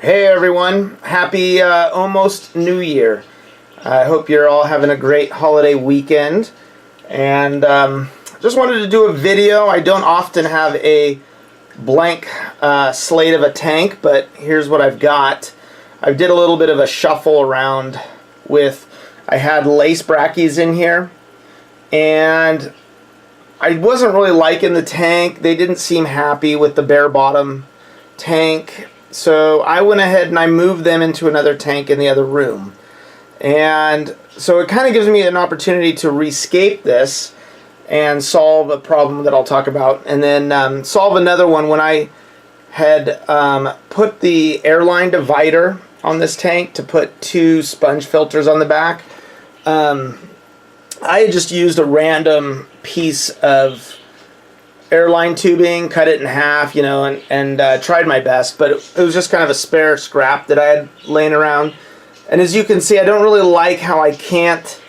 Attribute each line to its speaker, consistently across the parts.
Speaker 1: Hey everyone, happy almost New Year. I hope you're all having a great holiday weekend. And just wanted to do a video. I don't often have a blank slate of a tank, but here's what I've got. I did a little bit of a shuffle around with, I had lace brackies in here, and I wasn't really liking the tank. They didn't seem happy with the bare bottom tank. So I went ahead and I moved them into another tank in the other room. And so it kind of gives me an opportunity to rescape this and solve a problem that I'll talk about. And then solve another one when I had put the airline divider on this tank to put 2 sponge filters on the back. I had just used a random piece of airline tubing, cut it in half, and tried my best, but it was just kind of a spare scrap that I had laying around. And as you can see, I don't really like how I can't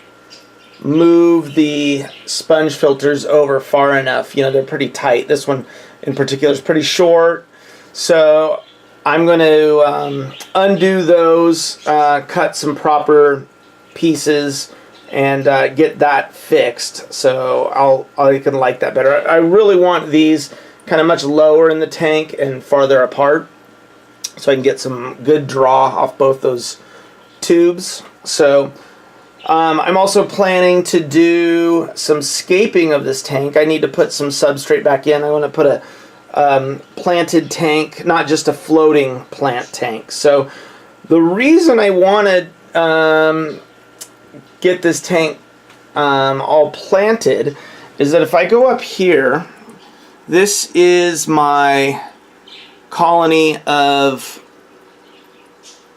Speaker 1: move the sponge filters over far enough. They're pretty tight. This one in particular is pretty short. So I'm going to undo those, cut some proper pieces, and get that fixed, so I can like that better. I really want these kind of much lower in the tank and farther apart, so I can get some good draw off both those tubes. So I'm also planning to do some scaping of this tank. I need to put some substrate back in. I want to put a planted tank, not just a floating plant tank. So the reason I wanted get this tank all planted is that if I go up here, this is my colony of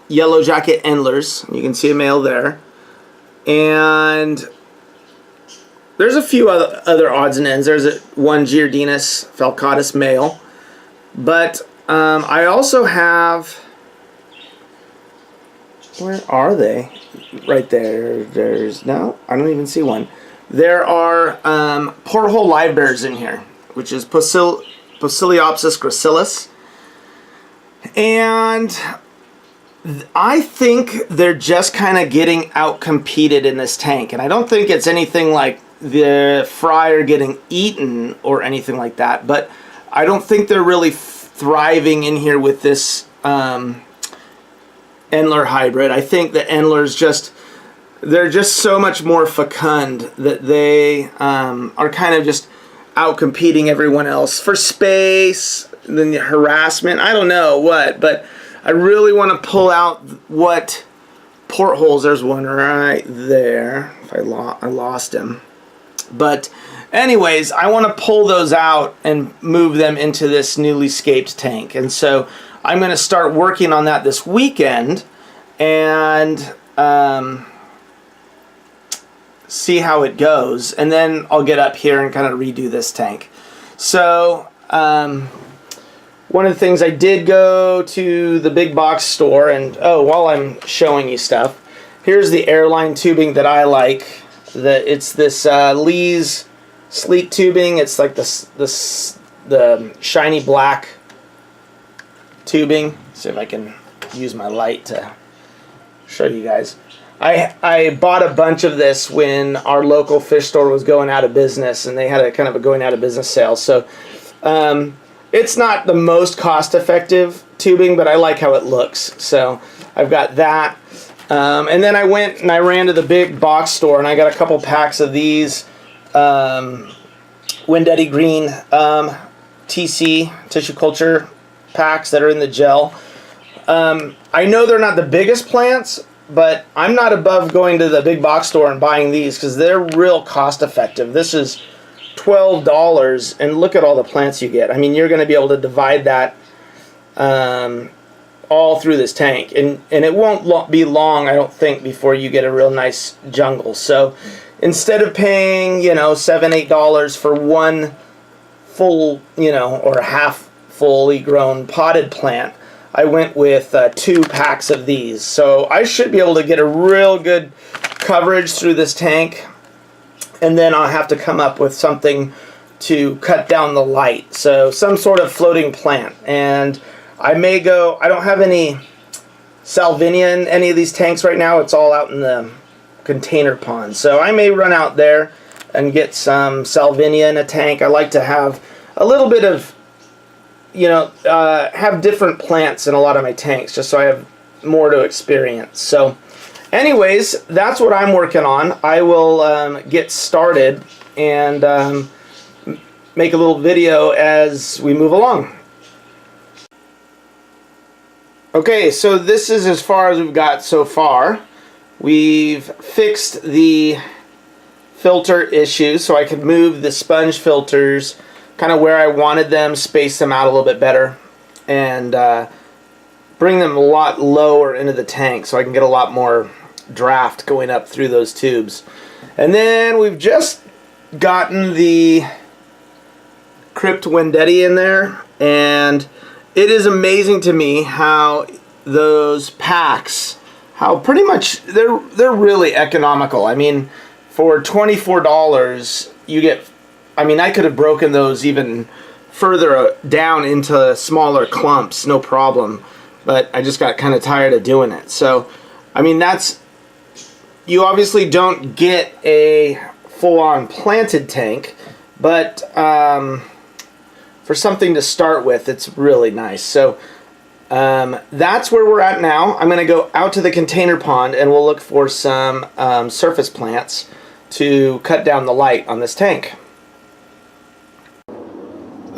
Speaker 1: yellow jacket endlers. You can see a male there, and there's a few other odds and ends. There's one Giardinus falcatus male, but I also have, where are they? Right there. No, I don't even see one. There are porthole live bears in here, which is Posiliopsis gracilis. And I think they're just kind of getting out-competed in this tank. And I don't think it's anything like the fry are getting eaten or anything like that. But I don't think they're really thriving in here with this Endler hybrid. I think the Endlers they're just so much more fecund that they are kind of just out competing everyone else for space, then the harassment, I don't know what, but I really want to pull out what Portholes. There's one right there. If I lost him. But anyways, I want to pull those out and move them into this newly scaped tank. And so I'm going to start working on that this weekend and see how it goes. And then I'll get up here and kind of redo this tank. So one of the things, I did go to the big box store, and while I'm showing you stuff, here's the airline tubing that I like. It's this Lee's sleek tubing. It's like the shiny black tubing. See if I can use my light to show you guys. I bought a bunch of this when our local fish store was going out of business, and they had a kind of a going out of business sale. So it's not the most cost-effective tubing, but I like how it looks. So I've got that. And then I went and I ran to the big box store, and I got a couple packs of these Wendetti Green TC tissue culture packs that are in the gel. I know they're not the biggest plants, but I'm not above going to the big box store and buying these because they're real cost effective. This is $12, and look at all the plants you get. I mean, you're going to be able to divide that all through this tank, and it won't be long, I don't think, before you get a real nice jungle. So instead of paying, $7-8 for one full, or half fully grown potted plant, I went with 2 packs of these. So I should be able to get a real good coverage through this tank, and then I'll have to come up with something to cut down the light. So some sort of floating plant. And I may go, I don't have any salvinia in any of these tanks right now. It's all out in the container pond. So I may run out there and get some salvinia in a tank. I like to have a little bit of, have different plants in a lot of my tanks, just so I have more to experience. So anyways, that's what I'm working on. I will get started and make a little video as we move along. Okay, so this is as far as we've got so far. We've fixed the filter issues, so I could move the sponge filters kind of where I wanted them, space them out a little bit better, and bring them a lot lower into the tank so I can get a lot more draft going up through those tubes. And then we've just gotten the Crypt Vendetti in there, and it is amazing to me how those packs, how pretty much they're really economical. I mean, for $24 you get, I mean, I could have broken those even further down into smaller clumps, no problem, but I just got kind of tired of doing it. So I mean, you obviously don't get a full-on planted tank, but for something to start with, it's really nice. So that's where we're at now. I'm going to go out to the container pond and we'll look for some surface plants to cut down the light on this tank.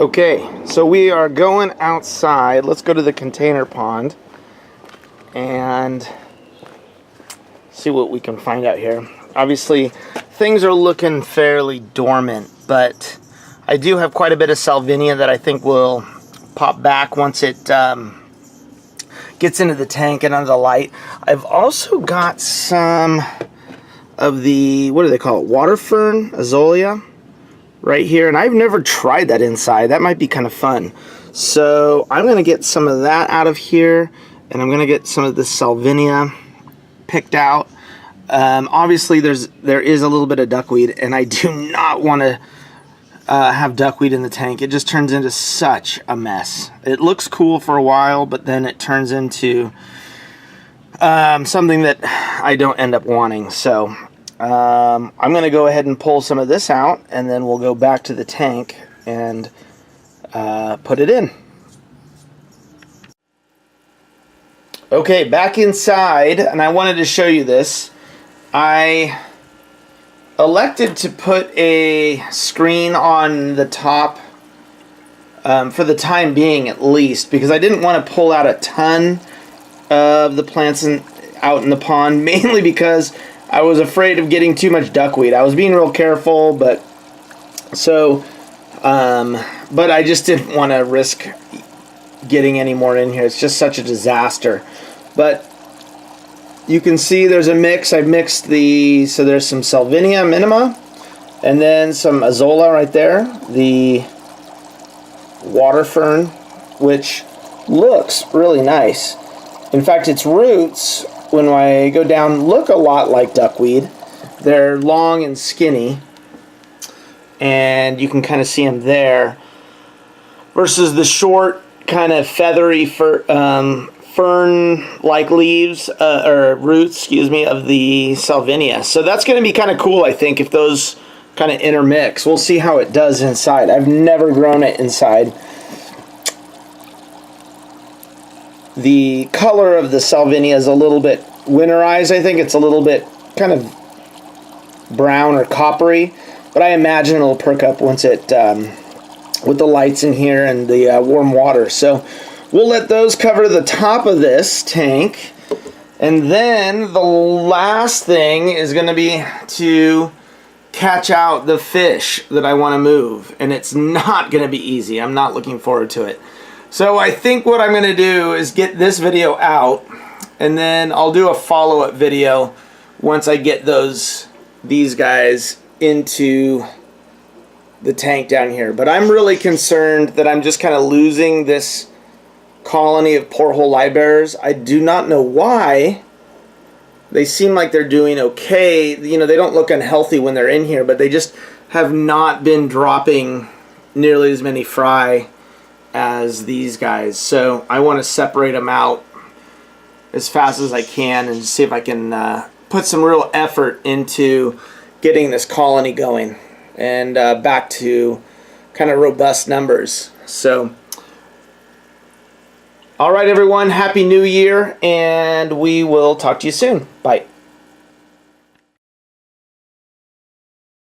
Speaker 1: Okay, so we are going outside. Let's go to the container pond and see what we can find out here. Obviously, things are looking fairly dormant, but I do have quite a bit of salvinia that I think will pop back once it gets into the tank and under the light. I've also got some of the, what do they call it, water fern, azalea, right here, and I've never tried that inside. That might be kind of fun. So I'm going to get some of that out of here, and I'm going to get some of the salvinia picked out. Obviously there is a little bit of duckweed, and I do not want to have duckweed in the tank. It just turns into such a mess. It looks cool for a while, but then it turns into something that I don't end up wanting. So I'm going to go ahead and pull some of this out, and then we'll go back to the tank and put it in. Okay, back inside, and I wanted to show you this. I elected to put a screen on the top for the time being, at least, because I didn't want to pull out a ton of the plants out in the pond, mainly because I was afraid of getting too much duckweed. I was being real careful, but I just didn't want to risk getting any more in here. It's just such a disaster. But you can see there's a mix. I've mixed so there's some salvinia minima, and then some azalea right there, the water fern, which looks really nice. In fact, its roots, when I go down, look a lot like duckweed. They're long and skinny, and you can kind of see them there, versus the short, kind of feathery fern-like leaves, or roots, excuse me, of the salvinia. So that's going to be kind of cool, I think, if those kind of intermix. We'll see how it does inside. I've never grown it inside. The color of the salvinia is a little bit winterized. I think it's a little bit kind of brown or coppery, but I imagine it'll perk up once it, with the lights in here and the warm water. So we'll let those cover the top of this tank, and then the last thing is going to be to catch out the fish that I want to move, and it's not going to be easy. I'm not looking forward to it. So I think what I'm going to do is get this video out, and then I'll do a follow-up video once I get these guys into the tank down here. But I'm really concerned that I'm just kind of losing this colony of porthole light bearers. I do not know why. They seem like they're doing okay. You know, they don't look unhealthy when they're in here, but they just have not been dropping nearly as many fry as these guys. So I want to separate them out as fast as I can and see if I can put some real effort into getting this colony going and back to kind of robust numbers. So, all right, everyone, Happy New Year, and we will talk to you soon. Bye.